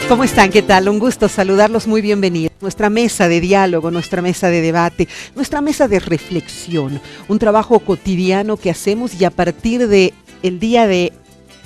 ¿Cómo están? ¿Qué tal? Un gusto saludarlos, muy bienvenidos. Nuestra mesa de diálogo, nuestra mesa de debate, nuestra mesa de reflexión, un trabajo cotidiano que hacemos y a partir de el día de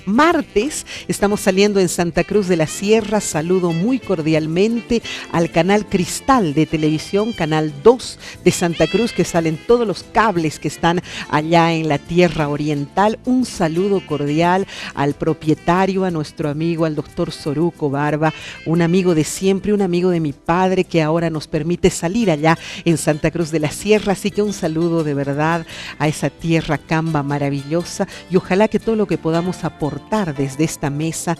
martes estamos saliendo en Santa Cruz de la Sierra. Saludo muy cordialmente al canal Cristal de televisión, canal 2 de Santa Cruz, que salen todos los cables que están allá en la tierra oriental. Un saludo cordial al propietario, a nuestro amigo, al doctor Soruco Barba, un amigo de siempre, un amigo de mi padre que ahora nos permite salir allá en Santa Cruz de la Sierra. Así que un saludo de verdad a esa tierra camba maravillosa y ojalá que todo lo que podamos aportar desde esta mesa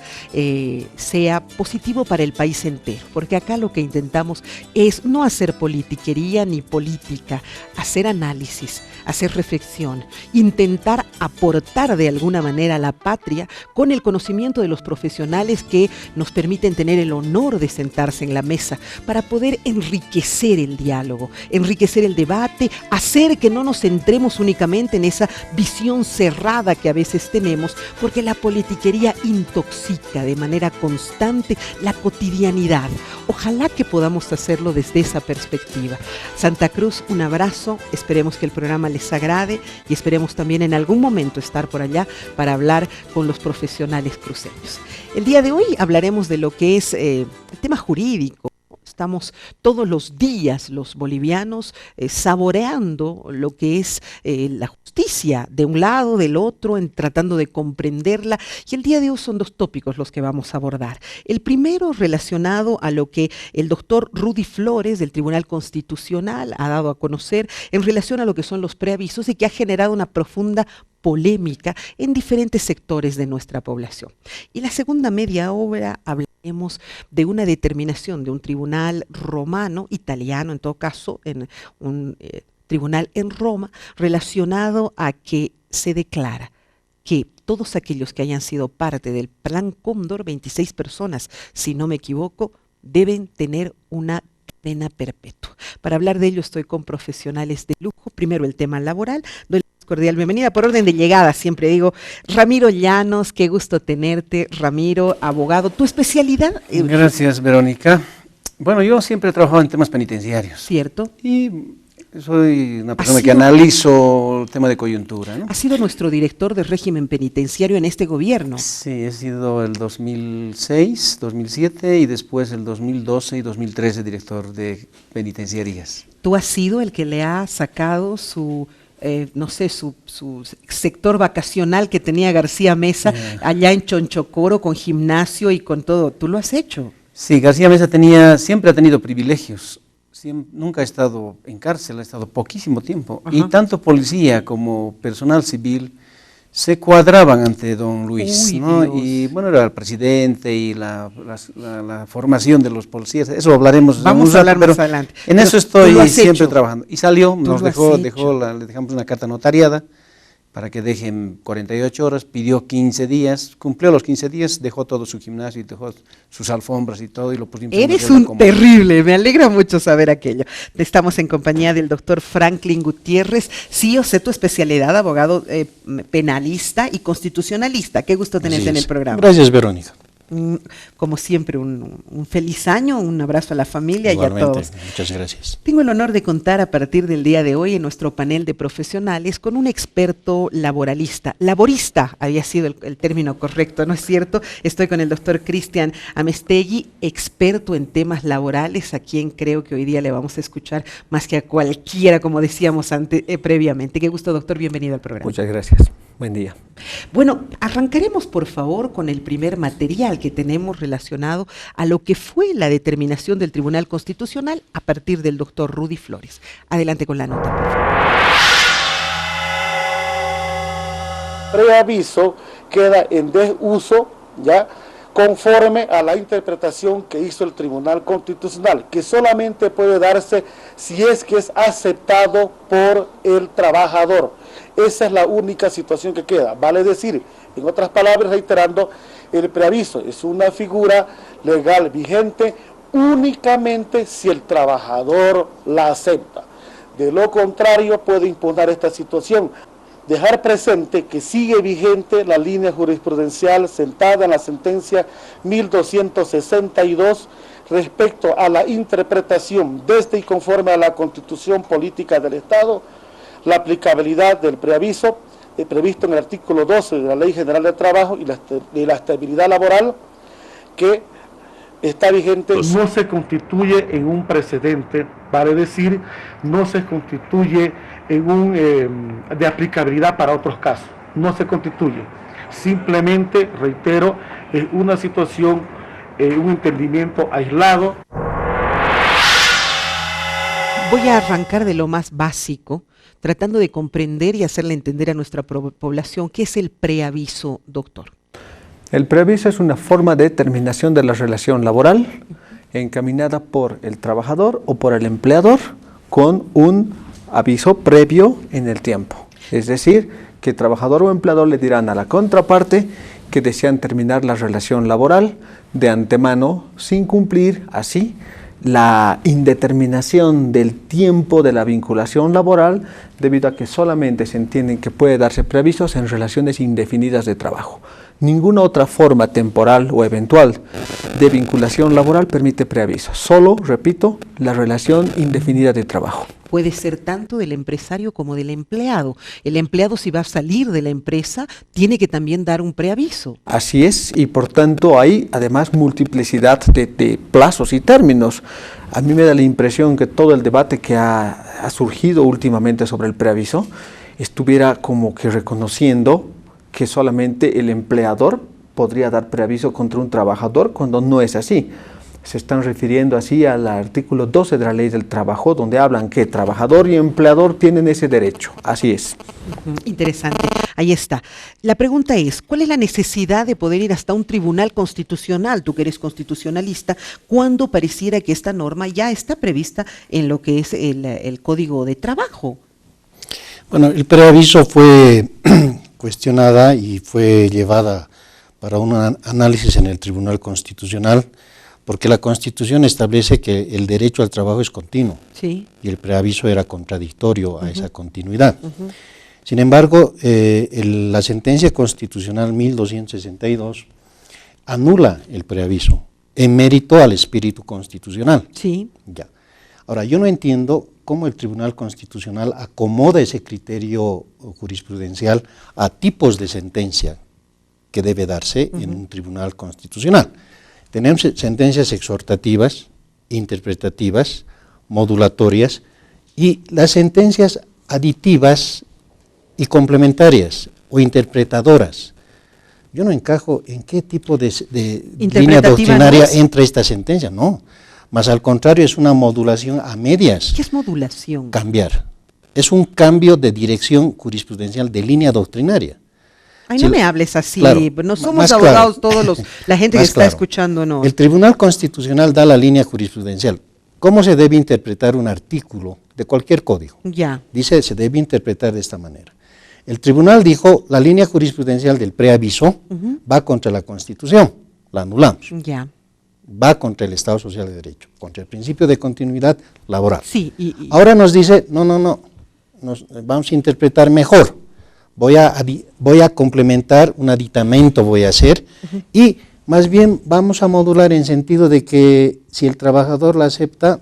sea positivo para el país entero, porque acá lo que intentamos es no hacer politiquería ni política, hacer análisis, hacer reflexión, intentar aportar de alguna manera a la patria con el conocimiento de los profesionales que nos permiten tener el honor de sentarse en la mesa para poder enriquecer el diálogo, enriquecer el debate, hacer que no nos centremos únicamente en esa visión cerrada que a veces tenemos, porque la politiquería intoxica de manera constante la cotidianidad. Ojalá que podamos hacerlo desde esa perspectiva. Santa Cruz, un abrazo, esperemos que el programa les agrade y esperemos también en algún momento estar por allá para hablar con los profesionales cruceños. El día de hoy hablaremos de lo que es el tema jurídico. Estamos todos los días los bolivianos saboreando lo que es la justicia de un lado, del otro, tratando de comprenderla. Y el día de hoy son dos tópicos los que vamos a abordar. El primero relacionado a lo que el doctor Rudy Flores del Tribunal Constitucional ha dado a conocer en relación a lo que son los preavisos y que ha generado una profunda polémica en diferentes sectores de nuestra población. Y la segunda media hora hablaremos de una determinación de un tribunal romano, italiano en todo caso, en un tribunal en Roma, relacionado a que se declara que todos aquellos que hayan sido parte del Plan Cóndor, 26 personas, si no me equivoco, deben tener una cadena perpetua. Para hablar de ello estoy con profesionales de lujo. Primero el tema laboral. Doy cordial bienvenida por orden de llegada, siempre digo, Ramiro Llanos, qué gusto tenerte, Ramiro, abogado, ¿tu especialidad? Gracias, Verónica. Bueno, yo siempre he trabajado en temas penitenciarios. ¿Cierto? Y soy una persona que analizo el tema de coyuntura, ¿no? Ha sido nuestro director de régimen penitenciario en este gobierno. Sí, he sido el 2006, 2007 y después el 2012 y 2013 director de penitenciarías. ¿Tú has sido el que le ha sacado su... no sé, su sector vacacional que tenía García Mesa allá en Chonchocoro con gimnasio y con todo? ¿Tú lo has hecho? Sí, García Mesa siempre ha tenido privilegios. Nunca ha estado en cárcel, ha estado poquísimo tiempo. Ajá. Y tanto policía como personal civil se cuadraban ante don Luis, ¿no? Dios. Y bueno, era el presidente y la formación de los policías, eso hablaremos. Vamos a hablar más adelante. En eso estoy siempre trabajando. Y salió, le dejamos una carta notariada para que dejen 48 horas, pidió 15 días, cumplió los 15 días, dejó todo su gimnasio y dejó sus alfombras y todo y lo pusimos. Eres un terrible, me alegra mucho saber aquello. Estamos en compañía del doctor Franklin Gutiérrez, sí, o sé tu especialidad, abogado penalista y constitucionalista. Qué gusto tenerte en el programa. Gracias, Verónica. Como siempre, un feliz año, un abrazo a la familia. Igualmente, y a todos. Muchas gracias. Tengo el honor de contar a partir del día de hoy en nuestro panel de profesionales con un experto laborista había sido el término correcto, ¿no es cierto? Estoy con el doctor Cristian Amestegui, experto en temas laborales, a quien creo que hoy día le vamos a escuchar más que a cualquiera, como decíamos previamente. Qué gusto, doctor, bienvenido al programa. Muchas gracias. Buen día. Bueno, arrancaremos por favor con el primer material que tenemos relacionado a lo que fue la determinación del Tribunal Constitucional a partir del doctor Rudy Flores. Adelante con la nota, por favor. Preaviso queda en desuso, ya, conforme a la interpretación que hizo el Tribunal Constitucional, que solamente puede darse si es que es aceptado por el trabajador. Esa es la única situación que queda. Vale decir, en otras palabras, reiterando, el preaviso es una figura legal vigente únicamente si el trabajador la acepta. De lo contrario, puede imponer esta situación. Dejar presente que sigue vigente la línea jurisprudencial sentada en la sentencia 1262 respecto a la interpretación desde y conforme a la Constitución Política del Estado, la aplicabilidad del preaviso previsto en el artículo 12 de la Ley General de Trabajo y la estabilidad laboral que está vigente. No se constituye en un precedente, vale decir, no se constituye en un de aplicabilidad para otros casos, no se constituye. Simplemente, reitero, es una situación, un entendimiento aislado. Voy a arrancar de lo más básico, tratando de comprender y hacerle entender a nuestra población qué es el preaviso, doctor. El preaviso es una forma de terminación de la relación laboral encaminada por el trabajador o por el empleador con un aviso previo en el tiempo. Es decir, que trabajador o empleador le dirán a la contraparte que desean terminar la relación laboral de antemano sin cumplir así la indeterminación del tiempo de la vinculación laboral, debido a que solamente se entiende que puede darse preavisos en relaciones indefinidas de trabajo. Ninguna otra forma temporal o eventual de vinculación laboral permite preaviso. Solo, repito, la relación indefinida de trabajo. Puede ser tanto del empresario como del empleado. El empleado, si va a salir de la empresa, tiene que también dar un preaviso. Así es, y por tanto hay además multiplicidad de plazos y términos. A mí me da la impresión que todo el debate que ha surgido últimamente sobre el preaviso estuviera como que reconociendo que solamente el empleador podría dar preaviso contra un trabajador, cuando no es así. Se están refiriendo así al artículo 12 de la Ley del Trabajo, donde hablan que trabajador y empleador tienen ese derecho. Así es. Interesante. Ahí está. La pregunta es, ¿cuál es la necesidad de poder ir hasta un tribunal constitucional, tú que eres constitucionalista, cuando pareciera que esta norma ya está prevista en lo que es el Código de Trabajo? Bueno, el preaviso fue cuestionada y fue llevada para un análisis en el Tribunal Constitucional, porque la Constitución establece que el derecho al trabajo es continuo, sí, y el preaviso era contradictorio a esa continuidad. Sin embargo, la sentencia constitucional 1262 anula el preaviso en mérito al espíritu constitucional. Sí. Ya. Ahora, yo no entiendo cómo el Tribunal Constitucional acomoda ese criterio jurisprudencial a tipos de sentencia que debe darse en un Tribunal Constitucional. Tenemos sentencias exhortativas, interpretativas, modulatorias, y las sentencias aditivas y complementarias o interpretadoras. Yo no encajo en qué tipo de línea doctrinaria entra esta sentencia, no. Más al contrario, es una modulación a medias. ¿Qué es modulación? Cambiar. Es un cambio de dirección jurisprudencial de línea doctrinaria. Ay, no me hables así, claro, no somos abogados todos la gente que está escuchando, no. El Tribunal Constitucional da la línea jurisprudencial. ¿Cómo se debe interpretar un artículo de cualquier código? Ya. Dice, se debe interpretar de esta manera. El tribunal dijo, la línea jurisprudencial del preaviso va contra la Constitución, la anulamos. Ya. Va contra el Estado Social de Derecho, contra el principio de continuidad laboral. Sí. Ahora nos dice, no, vamos a interpretar mejor. Voy a complementar, un aditamento voy a hacer, y más bien vamos a modular en sentido de que si el trabajador la acepta,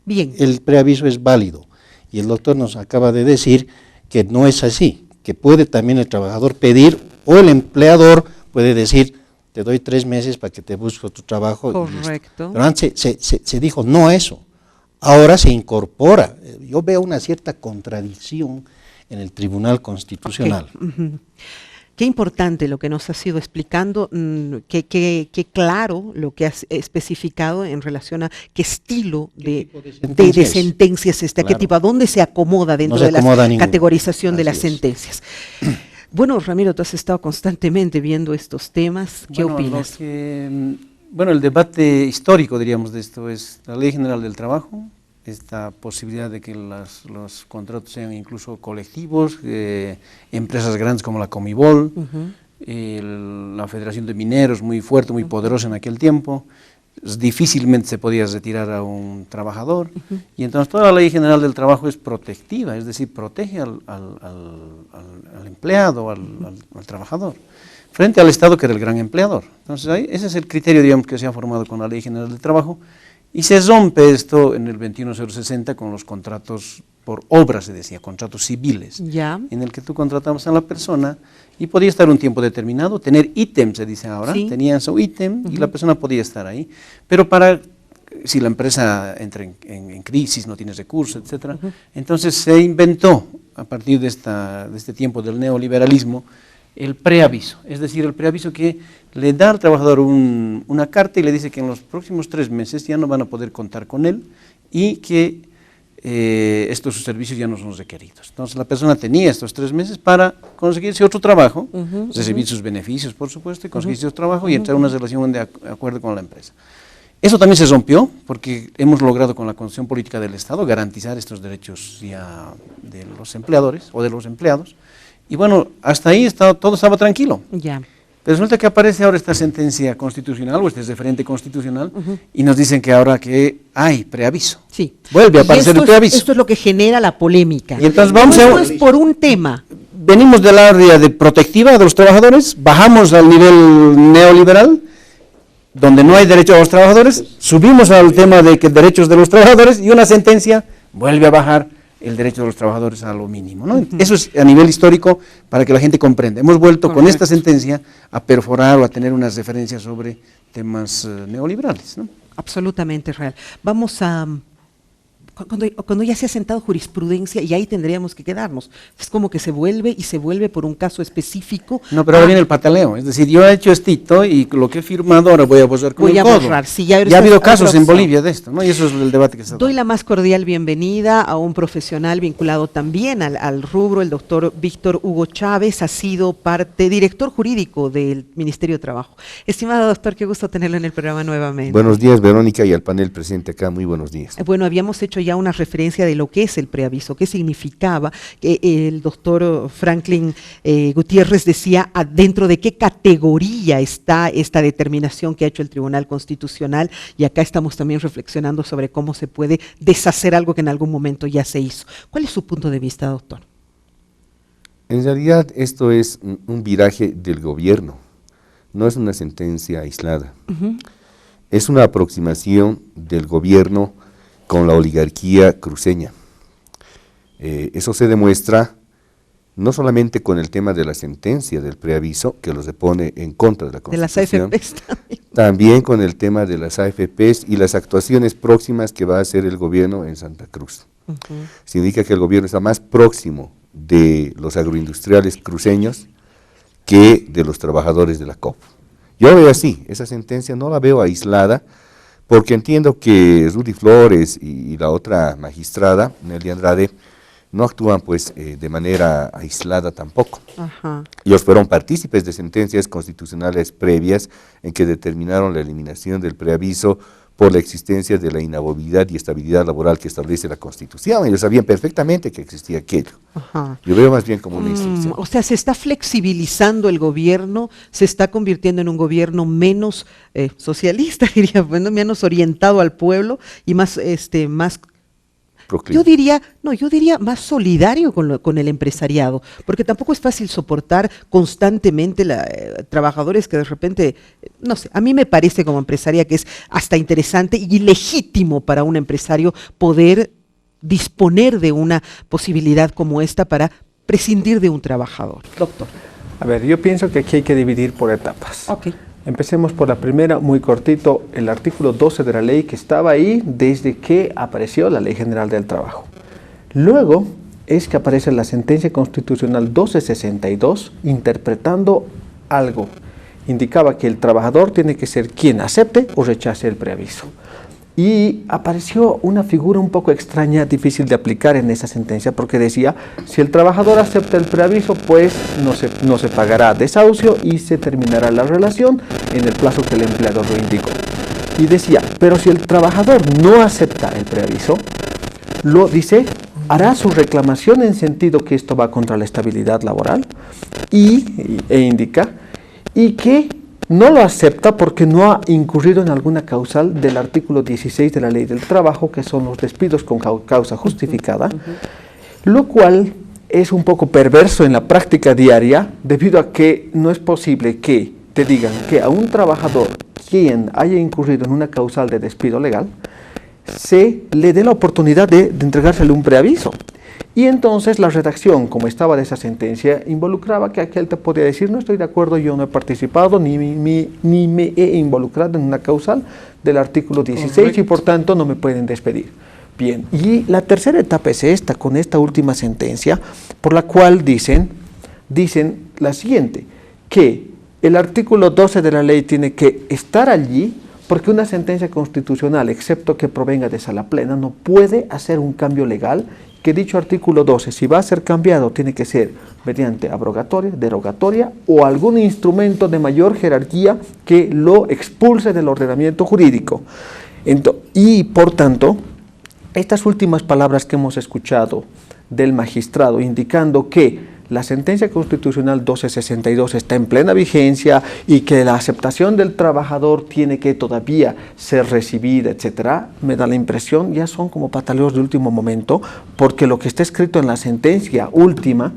bien, el preaviso es válido. Y el doctor nos acaba de decir que no es así, que puede también el trabajador pedir, o el empleador puede decir, te doy 3 meses para que te busques otro trabajo. Correcto. Pero antes se dijo no a eso. Ahora se incorpora. Yo veo una cierta contradicción en el Tribunal Constitucional. Okay. Qué importante lo que nos has ido explicando, qué claro lo que has especificado en relación a qué estilo de sentencias a qué tipo, a dónde se acomoda dentro de la categorización de las sentencias. Bueno, Ramiro, tú has estado constantemente viendo estos temas, ¿qué opinas? Bueno, el debate histórico, diríamos, de esto es la Ley General del Trabajo, esta posibilidad de que los contratos sean incluso colectivos, empresas grandes como la Comibol, la Federación de Mineros, muy fuerte, muy poderosa en aquel tiempo, difícilmente se podía retirar a un trabajador, y entonces toda la Ley General del Trabajo es protectiva, es decir, protege al empleado, al trabajador, frente al Estado, que era el gran empleador. Entonces ese es el criterio, digamos, que se ha formado con la Ley General del Trabajo. Y se rompe esto en el 21060 con los contratos por obra, se decía, contratos civiles, en el que tú contratabas a la persona y podía estar un tiempo determinado, tener ítem, se dice ahora, tenían su ítem y la persona podía estar ahí, pero si la empresa entra en crisis, no tiene recursos, etc., entonces se inventó, a partir de este tiempo del neoliberalismo, el preaviso, es decir, el preaviso que le da al trabajador una carta y le dice que en los próximos 3 meses ya no van a poder contar con él y que sus servicios ya no son requeridos. Entonces la persona tenía estos 3 meses para conseguirse otro trabajo, recibir sus beneficios, por supuesto, y conseguirse otro trabajo y entrar en una relación de acuerdo con la empresa. Eso también se rompió porque hemos logrado con la Constitución Política del Estado garantizar estos derechos ya de los empleadores o de los empleados. Y bueno, hasta ahí todo estaba tranquilo. Pero resulta que aparece ahora esta sentencia constitucional o este referente constitucional y nos dicen que ahora que hay preaviso. Vuelve a aparecer el preaviso. Esto es lo que genera la polémica. Y entonces esto es por un tema. Venimos del área de protectiva de los trabajadores, bajamos al nivel neoliberal, donde no hay derecho a los trabajadores, subimos al tema de que derechos de los trabajadores y una sentencia vuelve a bajar el derecho de los trabajadores a lo mínimo, ¿no? Eso es a nivel histórico para que la gente comprenda. Hemos vuelto con esta sentencia a perforar o a tener unas referencias sobre temas neoliberales, ¿no? Absolutamente real. Vamos a... Cuando ya se ha sentado jurisprudencia y ahí tendríamos que quedarnos. Es como que se vuelve por un caso específico. No, pero ahora viene el pataleo. Es decir, yo he hecho estito y lo que he firmado ahora voy a borrar con el codo. Ya ha habido casos en Bolivia de esto, ¿no? Y eso es el debate que se da. Doy la más cordial bienvenida a un profesional vinculado también al rubro, el doctor Víctor Hugo Chávez, ha sido director jurídico del Ministerio de Trabajo. Estimado doctor, qué gusto tenerlo en el programa nuevamente. Buenos días, Verónica, y al panel presente acá, muy buenos días. Bueno, habíamos hecho ya una referencia de lo que es el preaviso, qué significaba. El doctor Franklin Gutiérrez decía dentro de qué categoría está esta determinación que ha hecho el Tribunal Constitucional, y acá estamos también reflexionando sobre cómo se puede deshacer algo que en algún momento ya se hizo. ¿Cuál es su punto de vista, doctor? En realidad esto es un viraje del gobierno, no es una sentencia aislada. Es una aproximación del gobierno con la oligarquía cruceña. Eso se demuestra no solamente con el tema de la sentencia del preaviso, que los depone en contra de la Constitución, de las AFPs también con el tema de las AFPs y las actuaciones próximas que va a hacer el gobierno en Santa Cruz. Se indica que el gobierno está más próximo de los agroindustriales cruceños que de los trabajadores de la COP. Yo veo así, esa sentencia no la veo aislada, porque entiendo que Rudy Flores y la otra magistrada, Nelly Andrade, no actúan pues de manera aislada tampoco. Ellos fueron partícipes de sentencias constitucionales previas en que determinaron la eliminación del preaviso por la existencia de la inamovilidad y estabilidad laboral que establece la Constitución. Ellos sabían perfectamente que existía aquello. Yo veo más bien como una instrucción. O sea, se está flexibilizando el gobierno, se está convirtiendo en un gobierno menos socialista, diría, bueno, menos orientado al pueblo y más Yo diría más solidario con el empresariado, porque tampoco es fácil soportar constantemente trabajadores que de repente, no sé, a mí me parece como empresaria que es hasta interesante y legítimo para un empresario poder disponer de una posibilidad como esta para prescindir de un trabajador. Doctor. A ver, yo pienso que aquí hay que dividir por etapas. Empecemos por la primera, muy cortito, el artículo 12 de la ley que estaba ahí desde que apareció la Ley General del Trabajo. Luego es que aparece la sentencia constitucional 1262 interpretando algo. Indicaba que el trabajador tiene que ser quien acepte o rechace el preaviso. Y apareció una figura un poco extraña, difícil de aplicar en esa sentencia, porque decía, si el trabajador acepta el preaviso, pues no se pagará desahucio y se terminará la relación en el plazo que el empleador lo indicó. Y decía, pero si el trabajador no acepta el preaviso, lo dice, hará su reclamación en sentido que esto va contra la estabilidad laboral e indica, y que no lo acepta porque no ha incurrido en alguna causal del artículo 16 de la Ley del Trabajo, que son los despidos con causa justificada, lo cual es un poco perverso en la práctica diaria, debido a que no es posible que te digan que a un trabajador quien haya incurrido en una causal de despido legal, se le dé la oportunidad de entregársele un preaviso. Y entonces la redacción, como estaba de esa sentencia, involucraba que aquel te podía decir, no estoy de acuerdo, yo no he participado, ni me he involucrado en una causal del artículo 16 Correcto. Y por tanto no me pueden despedir. Bien, y la tercera etapa es esta, con esta última sentencia, por la cual dicen la siguiente, que el artículo 12 de la ley tiene que estar allí, porque una sentencia constitucional, excepto que provenga de sala plena, no puede hacer un cambio legal, que dicho artículo 12, si va a ser cambiado, tiene que ser mediante abrogatoria, derogatoria o algún instrumento de mayor jerarquía que lo expulse del ordenamiento jurídico. Y por tanto, estas últimas palabras que hemos escuchado del magistrado indicando que la sentencia constitucional 1262 está en plena vigencia y que la aceptación del trabajador tiene que todavía ser recibida, etcétera, me da la impresión, ya son como pataleos de último momento, porque lo que está escrito en la sentencia última,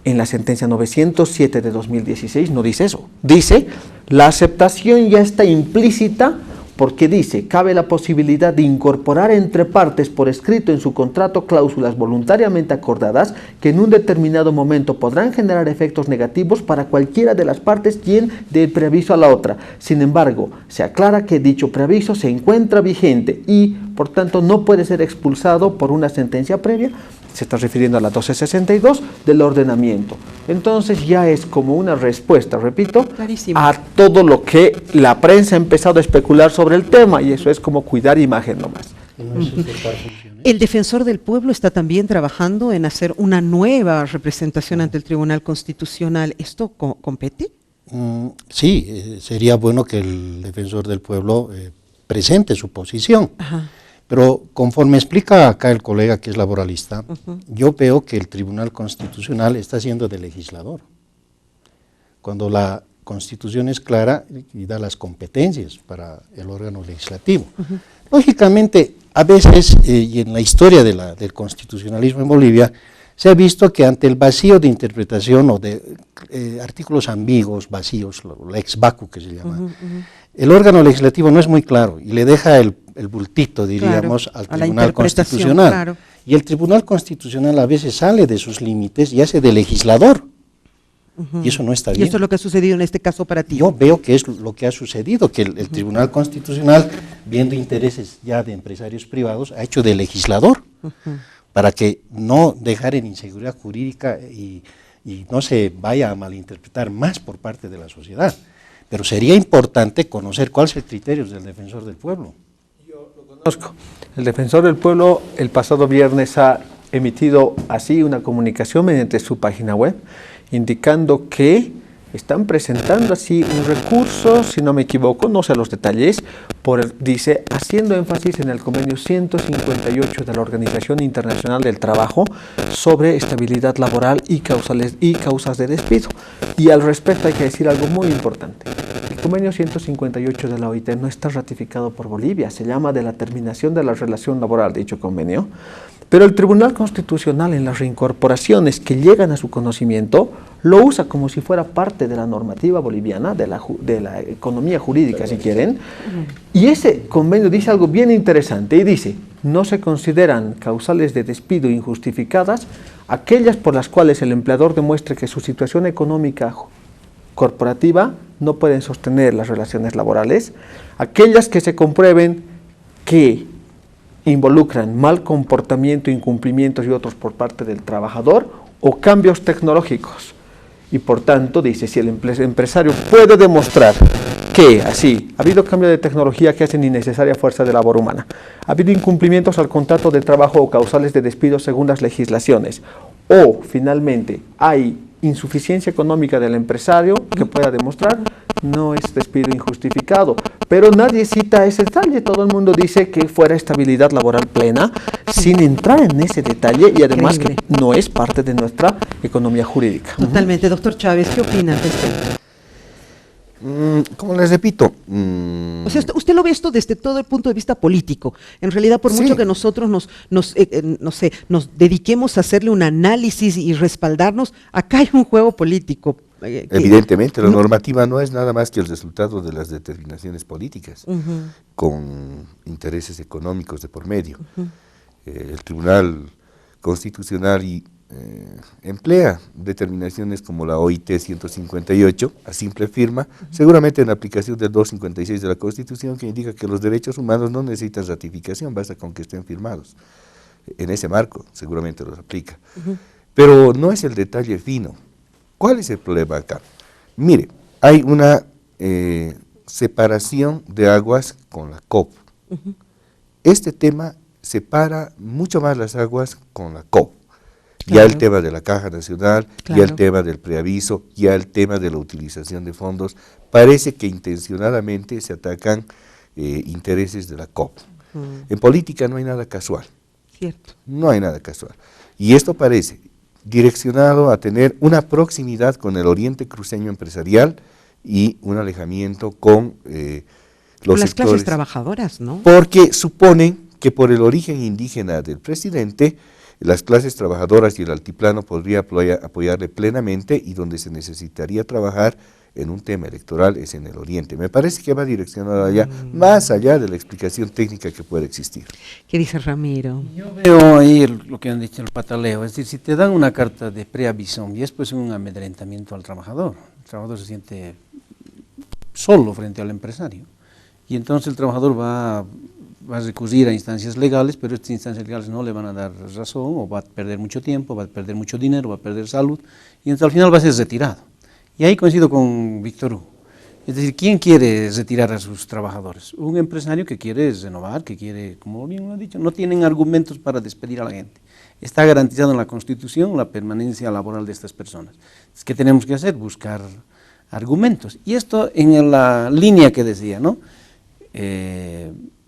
en la sentencia 907 de 2016, no dice eso. Dice, la aceptación ya está implícita, porque dice, cabe la posibilidad de incorporar entre partes por escrito en su contrato cláusulas voluntariamente acordadas que en un determinado momento podrán generar efectos negativos para cualquiera de las partes quien dé el preaviso a la otra. Sin embargo, se aclara que dicho preaviso se encuentra vigente y, por tanto, no puede ser expulsado por una sentencia previa, se está refiriendo a la 1262 del ordenamiento. Entonces ya es como una respuesta, repito, clarísimo, a todo lo que la prensa ha empezado a especular sobre el tema, y eso es como cuidar imagen nomás. El defensor del pueblo está también trabajando en hacer una nueva representación ante el Tribunal Constitucional. ¿Esto compete? Sí, sería bueno que el defensor del pueblo presente su posición. Ajá. Pero conforme explica acá el colega que es laboralista, yo veo que el Tribunal Constitucional está siendo de legislador. Cuando la Constitución es clara y da las competencias para el órgano legislativo. Lógicamente, a veces, y en la historia del constitucionalismo en Bolivia, se ha visto que ante el vacío de interpretación o de artículos ambiguos, vacíos, la ex vacu que se llama, el órgano legislativo no es muy claro y le deja el bultito, diríamos, claro, al Tribunal Constitucional. Claro. Y el Tribunal Constitucional a veces sale de sus límites y hace de legislador. Y eso no está bien. ¿Y eso es lo que ha sucedido en este caso para ti? Yo veo que es lo que ha sucedido, que el Tribunal Constitucional, viendo intereses ya de empresarios privados, ha hecho de legislador, para que no dejar en inseguridad jurídica y no se vaya a malinterpretar más por parte de la sociedad. Pero sería importante conocer cuál es el criterio del defensor del pueblo. Yo lo conozco. El defensor del pueblo el pasado viernes ha emitido así una comunicación mediante su página web, indicando que están presentando así un recurso, si no me equivoco, no sé los detalles, dice, haciendo énfasis en el convenio 158 de la Organización Internacional del Trabajo sobre estabilidad laboral y causas de despido. Y al respecto hay que decir algo muy importante. El convenio 158 de la OIT no está ratificado por Bolivia, se llama de la terminación de la relación laboral, dicho convenio. Pero el Tribunal Constitucional, en las reincorporaciones que llegan a su conocimiento, lo usa como si fuera parte de la normativa boliviana, de la economía jurídica, si quieren. Y ese convenio dice algo bien interesante y dice, no se consideran causales de despido injustificadas aquellas por las cuales el empleador demuestre que su situación económica corporativa no pueden sostener las relaciones laborales, aquellas que se comprueben que involucran mal comportamiento, incumplimientos y otros por parte del trabajador o cambios tecnológicos. Y por tanto, dice, si el empresario puede demostrar que así ha habido cambio de tecnología que hacen innecesaria fuerza de labor humana, ha habido incumplimientos al contrato de trabajo o causales de despido según las legislaciones, o finalmente hay insuficiencia económica del empresario que pueda demostrar, no es despido injustificado. Pero nadie cita ese detalle, todo el mundo dice que fuera estabilidad laboral plena, sin entrar en ese detalle, y además Increíble. que no es parte de nuestra economía jurídica. Totalmente. Doctor Chávez, ¿qué opina al respecto? Como les repito, O sea, usted lo ve esto desde todo el punto de vista político. En realidad, por mucho que nosotros nos dediquemos a hacerle un análisis y respaldarnos, acá hay un juego político. evidentemente, la normativa no es nada más que el resultado de las determinaciones políticas, con intereses económicos de por medio. El Tribunal Constitucional emplea determinaciones como la OIT 158 a simple firma, seguramente en aplicación del 256 de la Constitución, que indica que los derechos humanos no necesitan ratificación, basta con que estén firmados. En ese marco seguramente los aplica. Pero no es el detalle fino. ¿Cuál es el problema acá? Mire, hay una separación de aguas con la COP. Este tema separa mucho más las aguas con la COP. Ya el tema de la Caja Nacional, ya el tema del preaviso, ya el tema de la utilización de fondos, parece que intencionadamente se atacan intereses de la COP. En política no hay nada casual. Cierto. No hay nada casual. Y esto parece direccionado a tener una proximidad con el oriente cruceño empresarial y un alejamiento con los las sectores, clases trabajadoras, ¿no? porque suponen que por el origen indígena del presidente, las clases trabajadoras y el altiplano podría apoyarle plenamente, y donde se necesitaría trabajar en un tema electoral es en el oriente. Me parece que va direccionado allá, más allá de la explicación técnica que puede existir. ¿Qué dice Ramiro? Yo veo ahí lo que han dicho, el pataleo, es decir, si te dan una carta de preaviso y es pues un amedrentamiento al trabajador, el trabajador se siente solo frente al empresario, y entonces el trabajador va a recurrir a instancias legales, pero estas instancias legales no le van a dar razón, o va a perder mucho tiempo, va a perder mucho dinero, va a perder salud, y entonces al final va a ser retirado. Y ahí coincido con Víctor Hugo. Es decir, ¿quién quiere retirar a sus trabajadores? Un empresario que quiere renovar, que quiere, como bien lo han dicho, no tienen argumentos para despedir a la gente. Está garantizado en la Constitución la permanencia laboral de estas personas. ¿Qué tenemos que hacer? Buscar argumentos. Y esto en la línea que decía, ¿no?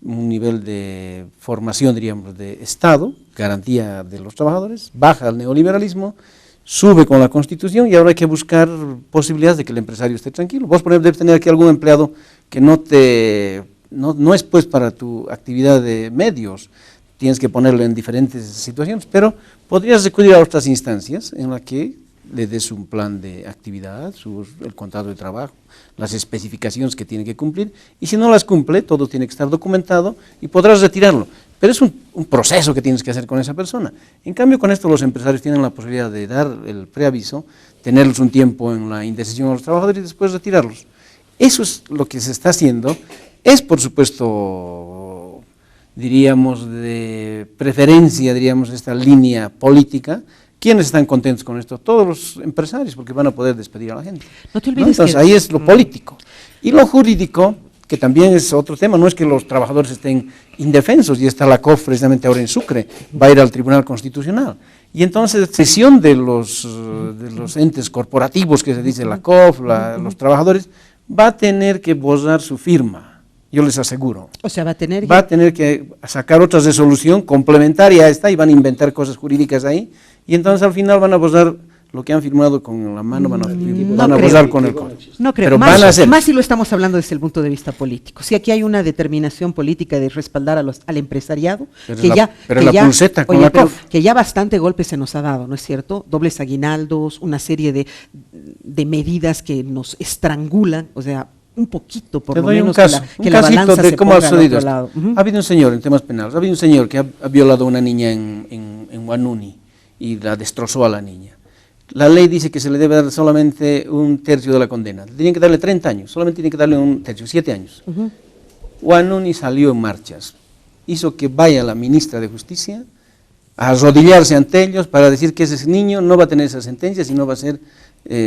Un nivel de formación, diríamos, de Estado, garantía de los trabajadores, baja el neoliberalismo, sube con la Constitución, y ahora hay que buscar posibilidades de que el empresario esté tranquilo. Vos, por ejemplo, debes tener aquí algún empleado que no es pues para tu actividad de medios, tienes que ponerlo en diferentes situaciones, pero podrías recurrir a otras instancias en las que le des un plan de actividad, el contrato de trabajo, las especificaciones que tiene que cumplir, y si no las cumple, todo tiene que estar documentado y podrás retirarlo. Pero es un proceso que tienes que hacer con esa persona. En cambio, con esto los empresarios tienen la posibilidad de dar el preaviso, tenerlos un tiempo en la indecisión a los trabajadores y después retirarlos. Eso es lo que se está haciendo. Es, por supuesto, diríamos, de preferencia, diríamos, esta línea política. ¿Quiénes están contentos con esto? Todos los empresarios, porque van a poder despedir a la gente. No te olvides, ¿no? Entonces, ahí es lo político. Y lo jurídico, que también es otro tema, no es que los trabajadores estén indefensos, y está la COF precisamente ahora en Sucre, va a ir al Tribunal Constitucional. Y entonces, cesión de los entes corporativos, que se dice la COF, los trabajadores, va a tener que borrar su firma, yo les aseguro. O sea, va a tener que sacar otra resolución complementaria a esta, y van a inventar cosas jurídicas ahí, y entonces al final van a borrar lo que han firmado con la mano, van a borrar con el codo. No creo, pero van a hacer. Más si lo estamos hablando desde el punto de vista político. Si aquí hay una determinación política de respaldar al empresariado, que ya bastante golpe se nos ha dado, ¿no es cierto? Dobles aguinaldos, una serie de medidas que nos estrangulan, o sea, un poquito por lo menos que la balanza se ponga al otro lado. Ha habido un señor en temas penales, ha habido un señor que ha violado a una niña en Huanuni y la destrozó a la niña. La ley dice que se le debe dar solamente un tercio de la condena. Tienen que darle 30 años, solamente tienen que darle un tercio, 7 años. Huanuni salió en marchas hizo que vaya la ministra de Justicia a arrodillarse ante ellos para decir que ese niño no va a tener esa sentencia, sino va a ser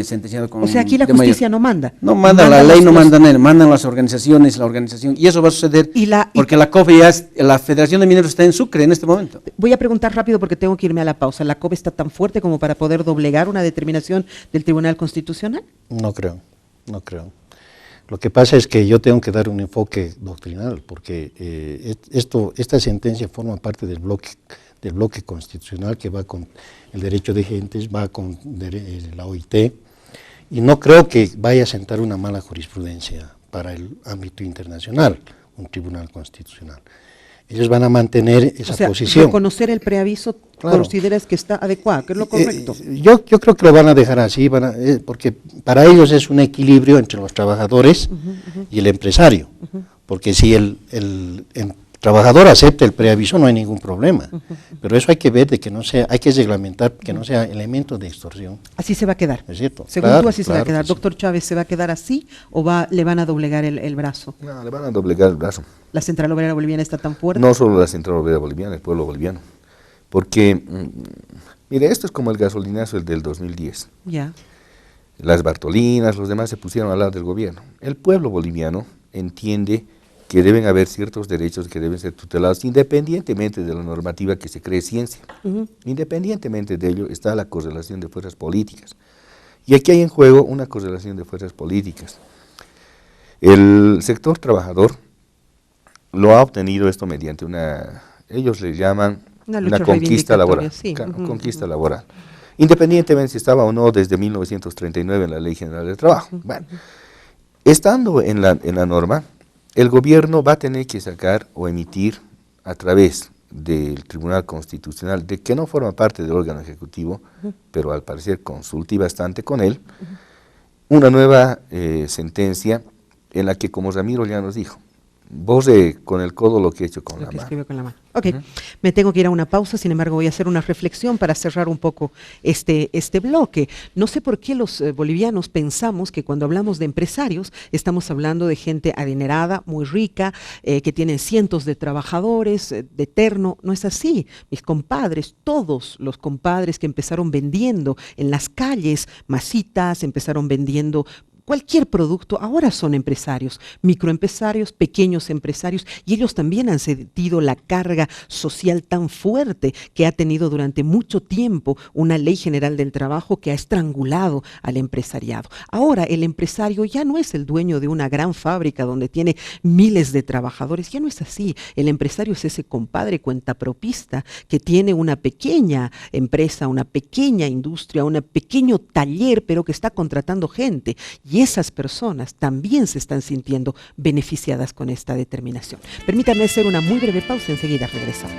sentenciado con... O sea, aquí la justicia no manda. No manda la ley, no manda nada, mandan las organizaciones, la organización, y eso va a suceder porque la COFE la Federación de Mineros está en Sucre en este momento. Voy a preguntar rápido porque tengo que irme a la pausa. ¿La COFE está tan fuerte como para poder doblegar una determinación del Tribunal Constitucional? No creo. Lo que pasa es que yo tengo que dar un enfoque doctrinal, porque esta sentencia forma parte del bloque constitucional que va con el derecho de gentes, va con la OIT, y no creo que vaya a sentar una mala jurisprudencia para el ámbito internacional, un tribunal constitucional. Ellos van a mantener esa posición. Reconocer el preaviso, claro. ¿Consideras que está adecuado, que es lo correcto? Yo creo que lo van a dejar así, porque para ellos es un equilibrio entre los trabajadores y el empresario, porque si el trabajador acepta el preaviso no hay ningún problema, pero eso hay que ver de que no sea, hay que reglamentar que no sea elemento de extorsión. Así se va a quedar. Es cierto. Según tú, así se va a quedar. Doctor Chávez, ¿se va a quedar así o le van a doblegar el brazo? No, le van a doblegar el brazo. ¿La Central Obrera Boliviana está tan fuerte? No solo la Central Obrera Boliviana, el pueblo boliviano. Porque, mire, esto es como el gasolinazo del 2010. Ya. Las Bartolinas, los demás se pusieron al lado del gobierno. El pueblo boliviano entiende que deben haber ciertos derechos que deben ser tutelados independientemente de la normativa que se cree ciencia. Independientemente de ello está la correlación de fuerzas políticas. Y aquí hay en juego una correlación de fuerzas políticas. El sector trabajador lo ha obtenido esto mediante ellos le llaman una conquista laboral. Sí. Conquista laboral. Independientemente si estaba o no desde 1939 en la Ley General del Trabajo. Bueno, estando en la norma, el gobierno va a tener que sacar o emitir a través del Tribunal Constitucional, de que no forma parte del órgano ejecutivo, pero al parecer consulta y bastante con él, una nueva sentencia en la que, como Ramiro ya nos dijo, borre con el codo lo que he hecho con la mano. Ok, me tengo que ir a una pausa, sin embargo voy a hacer una reflexión para cerrar un poco este bloque. No sé por qué los bolivianos pensamos que cuando hablamos de empresarios estamos hablando de gente adinerada, muy rica, que tienen cientos de trabajadores, de eterno. No es así. Mis compadres, todos los compadres que empezaron vendiendo en las calles masitas, empezaron vendiendo cualquier producto, ahora son empresarios, microempresarios, pequeños empresarios, y ellos también han sentido la carga social tan fuerte que ha tenido durante mucho tiempo una ley general del trabajo que ha estrangulado al empresariado. Ahora el empresario ya no es el dueño de una gran fábrica donde tiene miles de trabajadores, ya no es así. El empresario es ese compadre cuentapropista que tiene una pequeña empresa, una pequeña industria, un pequeño taller, pero que está contratando gente. Y esas personas también se están sintiendo beneficiadas con esta determinación. Permítanme hacer una muy breve pausa, enseguida regresamos.